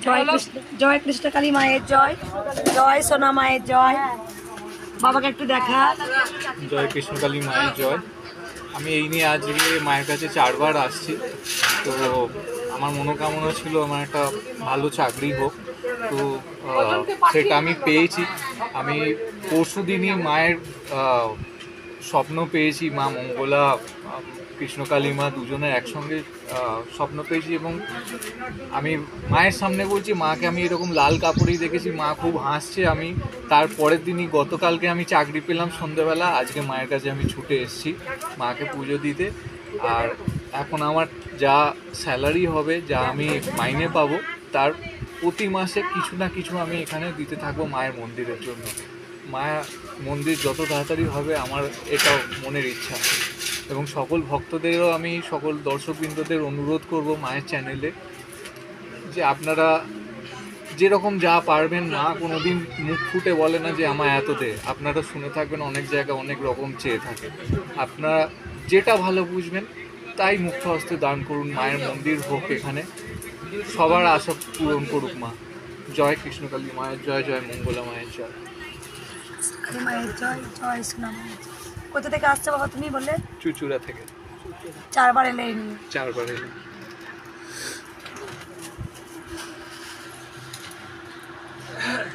জয় কৃষ্ণ, জয় কৃষ্ণ কালী মায়ের জয়, জয় সোনা মায়ের জয়। বাবাকে একটু দেখা। জয় কৃষ্ণকালী মায়ের জয়। আমি এই নিয়ে আজকে মায়ের কাছে 4বার আসছি। তো আমার মনোকামনা ছিল আমার একটা ভালো চাকরি হোক, তো সেটা আমি পেয়েছি। আমি পরশু দিনই মায়ের স্বপ্ন পেয়েছি, মা মঙ্গলা কৃষ্ণকালী মা দুজনের একসঙ্গে স্বপ্ন পেয়েছি, এবং আমি মায়ের সামনে বলছি, মাকে আমি এরকম লাল কাপড়েই দেখেছি, মা খুব হাসছে। আমি তার পরের দিনই গতকালকে আমি চাকরি পেলাম সন্ধ্যেবেলা, আজকে মায়ের কাছে আমি ছুটে এসেছি মাকে পুজো দিতে। আর এখন আমার যা স্যালারি হবে, যা আমি মাইনে পাবো, তার প্রতি মাসে কিছু না কিছু আমি এখানে দিতে থাকবো মায়ের মন্দিরের জন্য। মায়ের মন্দির যত তাড়াতাড়ি হবে আমার এটাও মনের ইচ্ছা। এবং সকল ভক্তদেরও আমি, সকল দর্শকবৃন্দদের অনুরোধ করব মায়ের চ্যানেলে যে আপনারা যেরকম যা পারবেন, মা কোনোদিন মুখ ফুটে বলে না যে আমায় এত দে। আপনারা শুনে থাকবেন অনেক জায়গায় অনেক রকম চেয়ে থাকে। আপনারা যেটা ভালো বুঝবেন তাই মুক্ত হস্তে দান করুন। মায়ের মন্দির হোক এখানে, সবার আশা পূরণ করুক মা। জয় কৃষ্ণকালী মায়ের জয়, জয় মঙ্গলা মায়ের জয়। কালী মায়ের জয়, জয় সোনা মায়ের জয়। কোথা থেকে আসছে বাবা তুমি বললে? চুচুড়া থেকে 4বার এলে এই নিয়ে। 4বার এলাম।